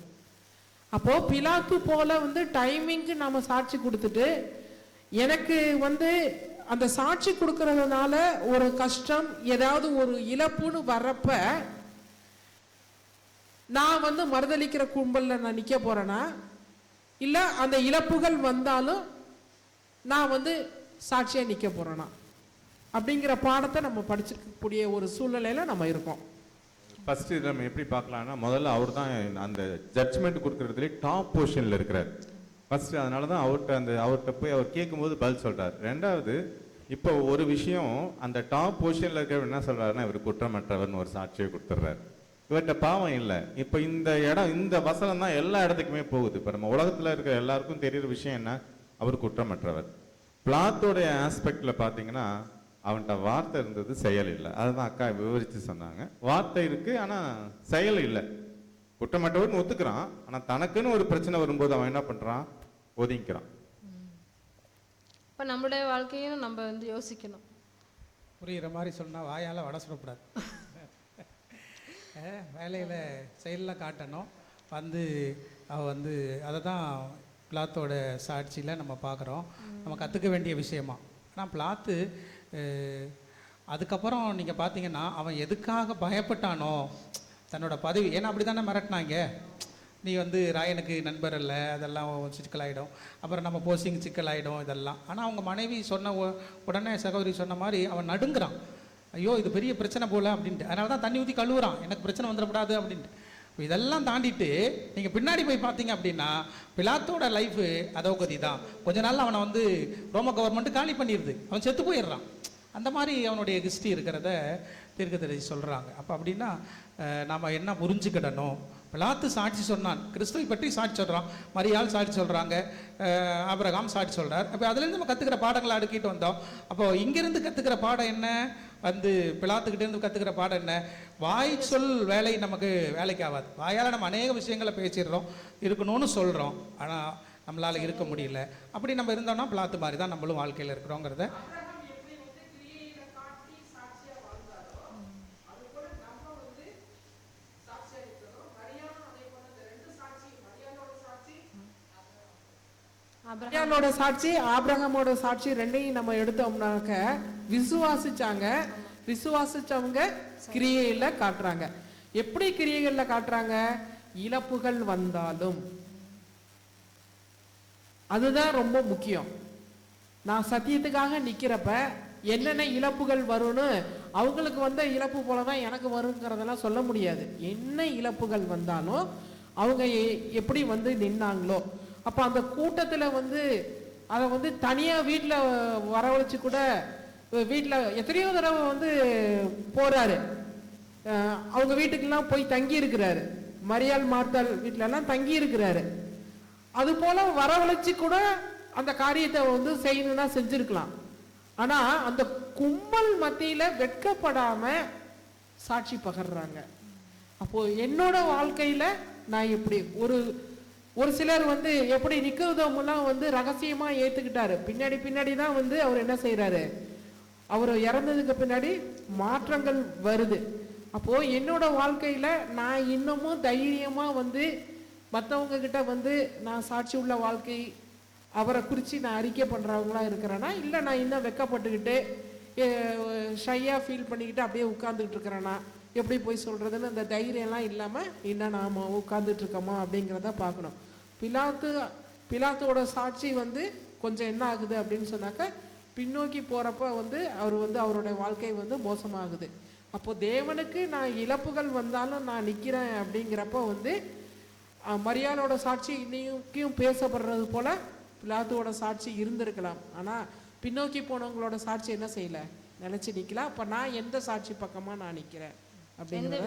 அப்போ பிலாத்து போல வந்து டைமிங்க்கு நாம சாட்சி கொடுத்துட்டு எனக்கு வந்து அந்த சாட்சி கொடுக்கறதுனால ஒரு கஷ்டம் ஏதாவது ஒரு இழப்புன்னு வர்றப்ப நான் வந்து மறுதளிக்கிற கும்பல்ல நான் நிக்க போறேனா, இல்ல அந்த இழப்புகள் வந்தாலும் நான் வந்து சாட்சியா நிக்க போறேனா அப்படிங்கிற பாடத்தை நம்ம படிச்சுக்கூடிய ஒரு சூழ்நிலையில நம்ம இருக்கோம். ஃபர்ஸ்ட் இதை நம்ம எப்படி பார்க்கலாம்னா, முதல்ல அவர் தான் அந்த ஜட்ஜ்மெண்ட் கொடுக்கறதுலே டாப் பொசிஷன்ல இருக்கிறார் ஃபர்ஸ்ட். அதனால தான் அவர்கிட்ட போய் அவர் கேட்கும்போது பதில் சொல்றாரு. ரெண்டாவது, இப்போ ஒரு விஷயம் அந்த டாப் பொசிஷன்ல இருக்கிறவர் என்ன சொல்றாருன்னா, இவர் குற்றமற்றவர்னு ஒரு சாட்சியை கொடுத்துட்றாரு. இவர்கிட்ட பாவம் இல்லை. இப்போ இந்த வசனம் தான் எல்லா இடத்துக்குமே போகுது. இப்போ நம்ம உலகத்துல இருக்கிற எல்லாருக்கும் தெரியுற விஷயம் என்ன, அவர் குற்றமற்றவர். பிளாத்தோடைய ஆஸ்பெக்ட்ல பார்த்தீங்கன்னா அவன்கிட்ட வார்த்தை இருந்தது, செயல் இல்லை. அதுதான் அக்கா விவரித்து சொன்னாங்க. வார்த்தை இருக்கு ஆனா செயல் இல்லை. குற்றமற்றவர்னு ஒத்துக்கிறான், ஆனா தனக்குன்னு ஒரு பிரச்சனை வரும்போது அவன் என்ன பண்றான், ஒதுங்கிக்கிறான். இப்போ நம்மளுடைய வாழ்க்கையும் நம்ம வந்து யோசிக்கணும். புரிகிற மாதிரி சொன்னால் வாயால் வடை சுடக்கூடாது. வேலையில் செயலில் காட்டணும். அவள் வந்து அதை தான் பிளாத்தோட சாட்சியில் நம்ம பார்க்குறோம். நம்ம கற்றுக்க வேண்டிய விஷயமா. ஆனால் பிளாத்து அதுக்கப்புறம் நீங்கள் பார்த்தீங்கன்னா அவன் எதுக்காக பயப்பட்டானோ, தன்னோட பதவி, ஏன்னா அப்படி தானே மிரட்டினாங்க, நீ வந்து ராயனுக்கு நண்பர் இல்லை, அதெல்லாம் சிக்கலாயிடும், அப்புறம் நம்ம போஸ்டிங் சிக்கலாயிடும் இதெல்லாம். ஆனால் அவங்க மனைவி சொன்ன உடனே சகோதரி சொன்ன மாதிரி அவன் நடுங்குறான், ஐயோ இது பெரிய பிரச்சனை போல அப்படின்ட்டு. அதனால தான் தண்ணி ஊற்றி கழுவுறான், எனக்கு பிரச்சனை வந்துடக்கூடாது அப்படின்ட்டு. இதெல்லாம் தாண்டிட்டு நீங்கள் பின்னாடி போய் பார்த்தீங்க அப்படின்னா பிலாத்தோட லைஃபு அதோகதி தான். கொஞ்ச நாள் அவனை வந்து ரோம கவர்மெண்ட்டு காலி பண்ணிடுது, அவன் செத்து போயிடுறான். அந்த மாதிரி அவனுடைய ஹிஸ்ட்ரி இருக்கிறத தீர்க்கதரிசி சொல்கிறாங்க. அப்போ அப்படின்னா நாம் என்ன புரிஞ்சுக்கிடணும், பிலாத்து சாட்சி சொன்னான், கிறிஸ்துவை பற்றி சாட்சி சொல்கிறான், மரியாள் சாட்சி சொல்கிறாங்க, ஆபிரகாம் சாட்சி சொல்கிறார். அப்போ அதுலேருந்து நம்ம கற்றுக்கிற பாடங்களை அடுக்கிட்டு வந்தோம். அப்போது இங்கேருந்து கற்றுக்கிற பாடம் என்ன, வந்து பிலாத்துக்கிட்டே இருந்து கற்றுக்கிற பாடம் என்ன? வாய் சொல் வேலை நமக்கு வேலைக்கு ஆகாது. வாயால் நம்ம அநேக விஷயங்களை பேசிடுறோம், இருக்கணும்னு சொல்கிறோம், ஆனால் நம்மளால் இருக்க முடியல. அப்படி நம்ம இருந்தோம்னா பிலாத்து மாதிரி தான் நம்மளும் வாழ்க்கையில் இருக்கிறோங்கிறத மரியாளோட சாட்சி ஆபிரகாமோட சாட்சி ரெண்டையும் நம்ம எடுத்தோம்னாக்க விசுவாசிச்சவங்க கிரியையில காட்டுறாங்க. எப்படி கிரியைகள்ல காட்டுறாங்க? இழப்புகள் வந்தாலும். அதுதான் ரொம்ப முக்கியம். நான் சத்தியத்துக்காக நிக்கிறப்ப என்னென்ன இழப்புகள் வரும்னு அவங்களுக்கு வந்த இழப்பு போலதான் எனக்கு வருங்கிறதெல்லாம் சொல்ல முடியாது. என்ன இழப்புகள் வந்தாலும் அவங்க எப்படி வந்து நின்னாங்களோ, அப்ப அந்த கூட்டத்துல வந்து அதை வந்து தனியா வீட்டுல வரவழைச்சு கூட, வீட்டுல எத்தனையோ தடவை வந்து போறாரு, அவங்க வீட்டுக்கெல்லாம் போய் தங்கி இருக்கிறாரு, மரியாள் மார்த்தாள் வீட்டுல எல்லாம் தங்கி இருக்கிறாரு. அது போல வரவழைச்சு கூட அந்த காரியத்தை வந்து செய்யணும்னா செஞ்சிருக்கலாம். ஆனா அந்த கும்பல் மத்தியில வெட்கப்படாம சாட்சி பகர்றாங்க. அப்போ என்னோட வாழ்க்கையில நான் எப்படி ஒரு சிலர் வந்து எப்படி நிக்கோதேமுலாம் வந்து ரகசியமா ஏத்துக்கிட்டாரு. பின்னாடி தான் வந்து அவர் என்ன செய்யறாரு, அவர் இறந்ததுக்கு பின்னாடி மாற்றங்கள் வருது. அப்போ என்னோட வாழ்க்கையில நான் இன்னமும் தைரியமா வந்து மற்றவங்க கிட்ட வந்து நான் சாட்சி உள்ள வாழ்க்கை அவரை குறித்து நான் அறிக்கை பண்ணுறவங்களா இருக்கிறேன்னா, இல்லை நான் இன்னும் வெக்கப்பட்டுக்கிட்டு ஷையாக ஃபீல் பண்ணிக்கிட்டு அப்படியே உட்காந்துக்கிட்டு இருக்கிறேன்னா, எப்படி போய் சொல்கிறதுன்னு அந்த தைரியம்லாம் இல்லாமல் இன்னும் நாம் உட்காந்துட்டு இருக்கோமா அப்படிங்கிறத பார்க்கணும். பிலாத்தோட சாட்சி வந்து கொஞ்சம் என்ன ஆகுது அப்படின்னு சொன்னாக்க, பின்னோக்கி போகிறப்ப வந்து அவர் வந்து அவருடைய வாழ்க்கை வந்து மோசமாகுது. அப்போது தேவனுக்கு நான் இழப்புகள் வந்தாலும் நான் நிற்கிறேன் அப்படிங்கிறப்ப வந்து மரியாளோட சாட்சி இன்னைக்கும் பேசப்படுறது போல பிலாத்துவோட சாட்சி இருந்திருக்கலாம். ஆனால் பின்னோக்கி போனவங்களோட சாட்சி என்ன செய்யல, நிலைச்சு நிற்கலாம். அப்போ நான் எந்த சாட்சி பக்கமாக நான் நிற்கிறேன் அப்படிங்கிறத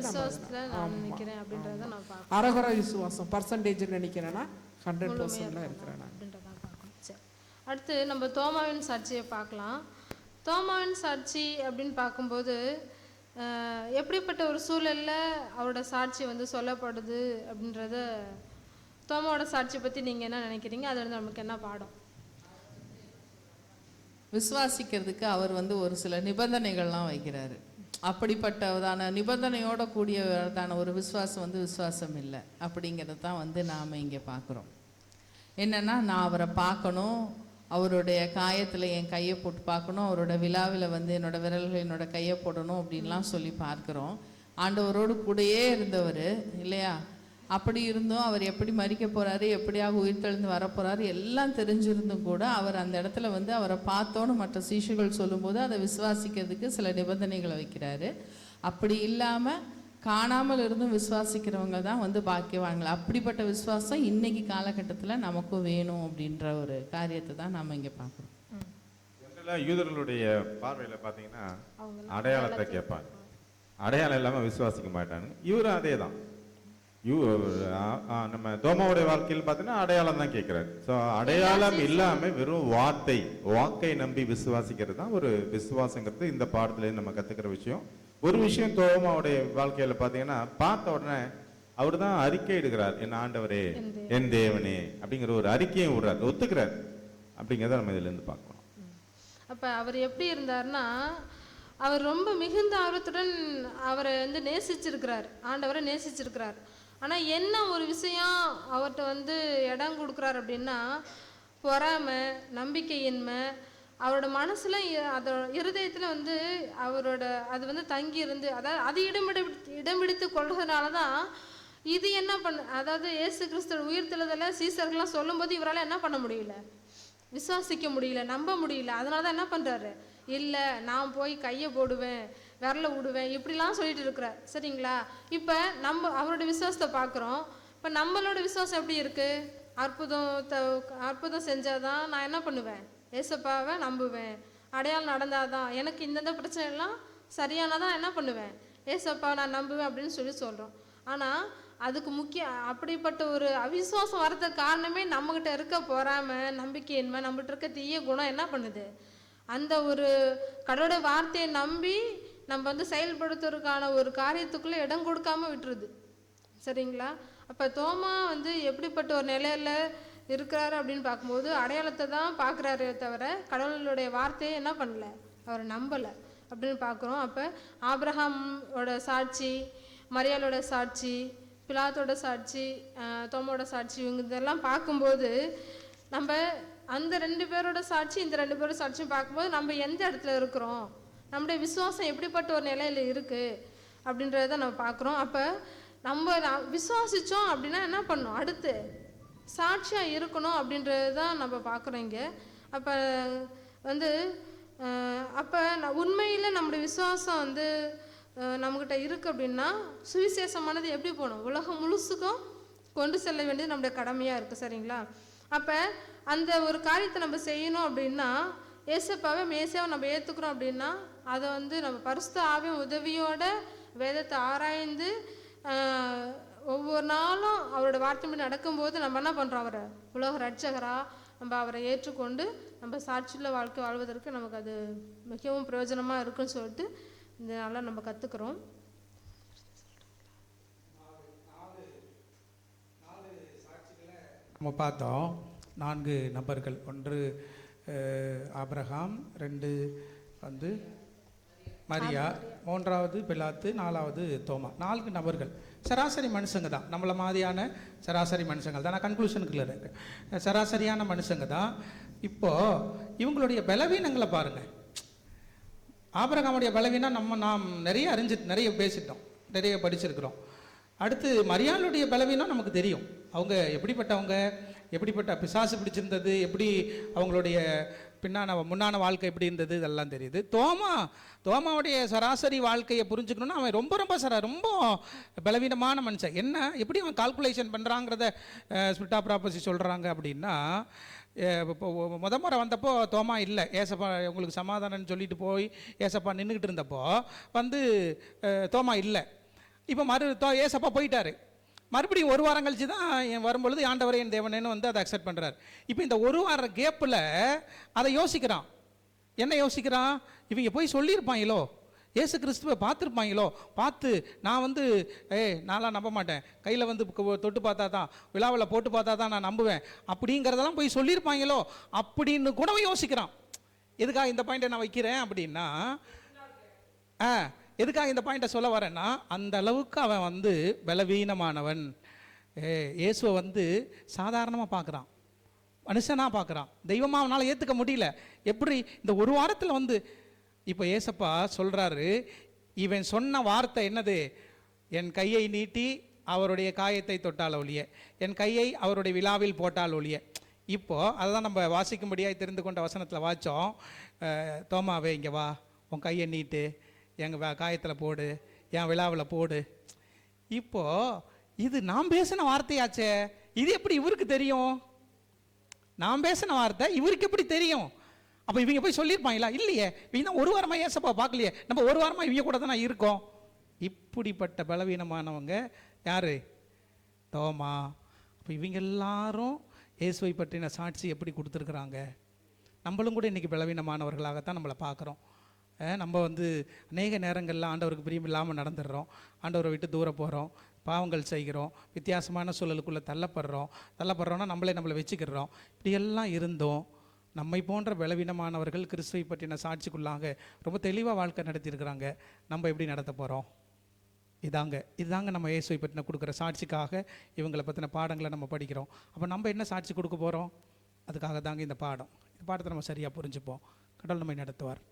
அரகுர விசுவாசம் பர்சன்டேஜ் நினைக்கிறேன்னா 100% இருக்கிறேன் அப்படின்றதான் பார்க்கணும். சரி, அடுத்து நம்ம தோமாவின் சாட்சியை பார்க்கலாம். தோமாவின் சாட்சி அப்படின்னு பார்க்கும்போது எப்படிப்பட்ட ஒரு சூழலில் அவரோட சாட்சி வந்து சொல்லப்படுது அப்படின்றத, தோமாவோட சாட்சி பற்றி நீங்கள் என்ன நினைக்கிறீங்க? அது வந்து நமக்கு என்ன பாடம்? விசுவாசிக்கிறதுக்கு அவர் வந்து ஒரு சில நிபந்தனைகள்லாம் வைக்கிறாரு. அப்படிப்பட்டதான நிபந்தனையோட கூடியதான ஒரு விசுவாசம் வந்து விசுவாசம் இல்லை அப்படிங்கிறது தான் வந்து நாம் இங்கே பார்க்குறோம். என்னென்னா, நான் அவரை பார்க்கணும், அவருடைய காயத்தில் என் கையை போட்டு பார்க்கணும், அவரோட விழாவில் வந்து என்னோட விரல்கள் என்னோட கையை போடணும் அப்படின்லாம் சொல்லி பார்க்குறோம். ஆண்டவரோடு கூடயே இருந்தவர் இல்லையா? அப்படி இருந்தும் அவர் எப்படி மரிக்க போகிறாரு, எப்படியாக உயிர்த்தெழுந்து வரப்போகிறாரு எல்லாம் தெரிஞ்சிருந்தும் கூட அவர் அந்த இடத்துல வந்து அவரை பார்த்தோன்னு மற்ற சீஷர்கள் சொல்லும்போது அதை விசுவாசிக்கிறதுக்கு சில நிபந்தனைகளை வைக்கிறாரு. அப்படி இல்லாமல் காணாமல் இருந்தும் விசுவாசிக்கிறவங்க தான் வந்து பாக்கியவான்கள். அப்படிப்பட்ட விசுவாசம் இன்னைக்கு காலகட்டத்தில் நமக்கும் வேணும் அப்படின்ற ஒரு காரியத்தை தான் நம்ம இங்கே பார்க்குறோம். யூதர்களுடைய பார்வையில் பார்த்தீங்கன்னா அடையாளத்தை கேட்பாங்க, அடையாளம் இல்லாமல் விசுவாசிக்க மாட்டாங்க. இவரும் அதே தான். நம்ம தோமாவுடைய வாழ்க்கையில் பார்த்தீங்கன்னா அடையாளம் தான் கேட்கிறாரு. ஸோ அடையாளம் இல்லாம வெறும் வாக்கை நம்பி விசுவாசிக்கிறது தான் ஒரு விசுவாசங்கிறது இந்த பாடத்துல நம்ம கத்துக்கிற விஷயம். ஒரு விஷயம் தோமாவுடைய வாழ்க்கையில பார்த்தீங்கன்னா, பார்த்த உடனே அவர் தான் அறிக்கை எடுக்கிறார், என் ஆண்டவரே என் தேவனே அப்படிங்கிற ஒரு அறிக்கையை விடுறாரு, ஒத்துக்கிறார். அப்படிங்கிறத நம்ம இதுல இருந்து பார்க்கலாம். அப்ப அவர் எப்படி இருந்தார்னா, அவர் ரொம்ப மிகுந்த ஆர்வத்துடன் அவரை வந்து நேசிச்சிருக்கிறார், ஆண்டவரை நேசிச்சிருக்கிறார். ஆனால் என்ன ஒரு விஷயம் அவர்கிட்ட வந்து இடம் கொடுக்குறாரு அப்படின்னா, பொறாமை, நம்பிக்கையின்மை, அவரோட மனசில் அதோட இருதயத்தில் வந்து அவரோட அது வந்து தங்கி இருந்து, அதாவது அது இடம் பிடித்து கொள்றதுனால தான் இது என்ன அதாவது இயேசு கிறிஸ்து உயிர்த்தெழுதலை சீசர்கள்லாம் சொல்லும்போது இவரால் என்ன பண்ண முடியல, விசுவாசிக்க முடியல, நம்ப முடியல. அதனால தான் என்ன பண்ணுறாரு, இல்லை நான் போய் கையை போடுவேன், விரல விடுவேன், இப்படிலாம் சொல்லிட்டு இருக்கிறார். சரிங்களா? இப்போ நம்ம அவரோட விசுவாசத்தை பார்க்குறோம். இப்போ நம்மளோட விசுவாசம் எப்படி இருக்குது? அற்புதம் செஞ்சாதான் நான் என்ன பண்ணுவேன், ஏசப்பாவை நம்புவேன். அடையாளம் நடந்தாதான், எனக்கு இந்தந்த பிரச்சனை எல்லாம் சரியானதான் என்ன பண்ணுவேன், ஏசப்பாவை நான் நம்புவேன் அப்படின்னு சொல்கிறோம். ஆனால் அதுக்கு அப்படிப்பட்ட ஒரு அவிசுவாசம் வரதுக்கு காரணமே நம்மகிட்ட இருக்க பொறாமை, நம்பிக்கையின்மை, நம்மகிட்ட இருக்க தீய குணம் என்ன பண்ணுது, அந்த ஒரு கடவுளோட வார்த்தையை நம்பி நம்ம வந்து செயல்படுத்துறதுக்கான ஒரு காரியத்துக்குள்ளே இடம் கொடுக்காம விட்டுருது. சரிங்களா? அப்போ தோமா வந்து எப்படிப்பட்ட ஒரு நிலையில் இருக்கிறாரு அப்படின்னு பார்க்கும்போது அடையாளத்தை தான் பார்க்குறாரே தவிர கடவுளுடைய வார்த்தையை என்ன பண்ணல, அவர் நம்பலை அப்படின்னு பார்க்குறோம். அப்போ ஆபிரகாமோட சாட்சி, மரியாளோட சாட்சி, பிலாத்தோட சாட்சி, தோமோட சாட்சி, இவங்க இதெல்லாம் பார்க்கும்போது நம்ம அந்த 2 பேரோட சாட்சி, இந்த 2 பேரோட சாட்சியும் பார்க்கும்போது நம்ம எந்த இடத்துல இருக்கிறோம், நம்முடைய விசுவாசம் எப்படிப்பட்ட ஒரு நிலையில் இருக்குது அப்படின்றத நம்ம பார்க்குறோம். அப்போ நம்ம விசுவாசித்தோம் அப்படின்னா என்ன பண்ணணும், அடுத்து சாட்சியாக இருக்கணும் அப்படின்றது தான் நம்ம பார்க்குறோம் இங்கே. அப்போ வந்து அப்போ உண்மையில் நம்முடைய விசுவாசம் வந்து நம்மக்கிட்ட இருக்குது அப்படின்னா சுவிசேஷமானது எப்படி போகணும், உலகம் முழுசுக்கும் கொண்டு செல்ல வேண்டியது நம்முடைய கடமையாக இருக்குது. சரிங்களா? அப்போ அந்த ஒரு காரியத்தை நம்ம செய்யணும் அப்படின்னா ஏசப்பாவை மேசியாவை நம்ம ஏற்றுக்கிறோம் அப்படின்னா அதை வந்து நம்ம பரிசுத்த ஆவியின் உதவியோட வேதத்தை ஆராய்ந்து ஒவ்வொரு நாளும் அவரோட வார்த்தைப்படி நடக்கும்போது நம்ம என்ன பண்ணுறோம், அவரை உலக ரட்சகராக நம்ம அவரை ஏற்றுக்கொண்டு நம்ம சாட்சியுள்ள வாழ்க்கை வாழ்வதற்கு நமக்கு அது மிகவும் பிரயோஜனமாக இருக்குன்னு சொல்லிட்டு இந்த நாளில் நம்ம கற்றுக்குறோம். நம்ம பார்த்தோம் 4 நபர்கள். 1 ஆபிரகாம், 2 வந்து மரியா, 3வது பிலாத்து, 4வது தோமா. 4 நபர்கள் சராசரி மனுஷங்க தான், நம்மள மாதிரியான சராசரி மனுஷங்கள் தான். நான் கன்க்ளூஷனுக்குள்ள இருக்கேன், சராசரியான மனுஷங்க தான். இப்போது இவங்களுடைய பலவீனங்களை பாருங்கள். ஆபிரகாமுடைய பலவீனம் நாம் நிறைய பேசிட்டோம், நிறைய படிச்சிருக்கிறோம். அடுத்து மரியாளுடைய பலவீனம் நமக்கு தெரியும். அவங்க எப்படிப்பட்டவங்க, எப்படிப்பட்ட பிசாசு பிடிச்சிருந்தது, எப்படி அவங்களுடைய முன்னான வாழ்க்கை எப்படி இருந்தது, இதெல்லாம் தெரியுது. தோமாவுடைய சராசரி வாழ்க்கையை புரிஞ்சுக்கணுன்னா அவன் ரொம்ப பலவீனமான மனுஷன். என்ன எப்படி அவன் கால்குலேஷன் பண்ணுறாங்கிறத ஸ்பிரிட் ஆஃப் ப்ராப்பர்ட்டி சொல்கிறாங்க அப்படின்னா, இப்போ முறை வந்தப்போ தோமா இல்லை, ஏசப்பா உங்களுக்கு சமாதானம்னு சொல்லிட்டு போய் ஏசப்பா நின்றுக்கிட்டு இருந்தப்போ வந்து தோமா இல்லை. இப்போ ஏசப்பா போயிட்டாரு. மறுபடியும் 1 வாரம் கழிச்சு தான் வரும்பொழுது ஆண்டவரே என் தேவனேன்னு வந்து அதை அக்செப்ட் பண்ணுறாரு. இப்போ இந்த 1 வார கேப்பில் அதை யோசிக்கிறான். என்ன யோசிக்கிறான், இவங்க போய் சொல்லியிருப்பாங்களோ, ஏசு கிறிஸ்துவை பார்த்துருப்பாங்களோ, பார்த்து நான் வந்து நான்லாம் நம்ப மாட்டேன், கையில் வந்து தொட்டு பார்த்தா தான், விழாவில் போட்டு பார்த்தா தான் நான் நம்புவேன் அப்படிங்கிறதெல்லாம் போய் சொல்லியிருப்பாங்களோ அப்படின்னு கூட யோசிக்கிறான். எதுக்காக இந்த பாயிண்ட்டை நான் வைக்கிறேன் அப்படின்னா, எதுக்காக இந்த பாயிண்ட்டை சொல்ல வரேன்னா, அந்த அளவுக்கு அவன் வந்து பலவீனமானவன். இயேசுவை வந்து சாதாரணமாக பார்க்குறான், மனுஷனாக பார்க்குறான், தெய்வமாக அவனால் ஏற்றுக்க முடியல. எப்படி இந்த 1 வாரத்தில் வந்து இப்போ ஏசப்பா சொல்கிறாரு, இவன் சொன்ன வார்த்தை என்னது, என் கையை நீட்டி அவருடைய காயத்தை தொட்டால் ஒழிய, என் கையை அவருடைய விழாவில் போட்டால் ஒழிய. இப்போது அதுதான் நம்ம வாசிக்கும்படியாக தெரிந்து கொண்ட வசனத்தில் வாச்சோம். தோமாவே இங்கே வா, உன் கையை நீட்டு, எங்கள் காயத்தில் போடு, என் விழாவில் போடு. இப்போது இது நான் பேசின வார்த்தையாச்சே, இது எப்படி இவருக்கு தெரியும்? நான் பேசின வார்த்தை இவருக்கு எப்படி தெரியும்? அப்போ இவங்க போய் சொல்லியிருப்பாங்களா? இல்லையே, இவங்க தான் 1 வாரமாக ஏசப்பா பார்க்கலையே, நம்ம 1 வாரமாக இவங்க கூட தான் இருக்கோம். இப்படிப்பட்ட பலவீனமானவங்க யார்? தோமா. அப்போ இவங்க எல்லாரும் இயேசுவை பற்றின சாட்சி எப்படி கொடுத்துருக்குறாங்க? நம்மளும் கூட இன்றைக்கி பலவீனமானவர்களாகத்தான் நம்மளை பார்க்குறோம். நம்ம வந்து அநேக நேரங்களில் ஆண்டவருக்கு பிரியம் இல்லாமல் நடந்துடுறோம், ஆண்டவரை விட்டு தூரம் போகிறோம், பாவங்கள் செய்கிறோம், வித்தியாசமான சூழலுக்குள்ளே தள்ளப்படுறோன்னா நம்மளை வச்சுக்கிறோம். இப்படியெல்லாம் இருந்தோம் நம்மை போன்ற பலவீனமானவர்கள் கிறிஸ்துவை பற்றின சாட்சிக்குள்ளாக ரொம்ப தெளிவாக வாழ்க்கை நடத்தியிருக்கிறாங்க. நம்ம எப்படி நடத்த போகிறோம்? இதுதாங்க நம்ம இயேசுவை பற்றின கொடுக்குற சாட்சிக்காக இவங்களை பற்றின பாடங்களை நம்ம படிக்கிறோம். அப்போ நம்ம என்ன சாட்சி கொடுக்க போகிறோம்? அதுக்காக தாங்க இந்த பாடத்தை நம்ம சரியாக புரிஞ்சுப்போம். கடவுள் நம்மை நடத்துவார்.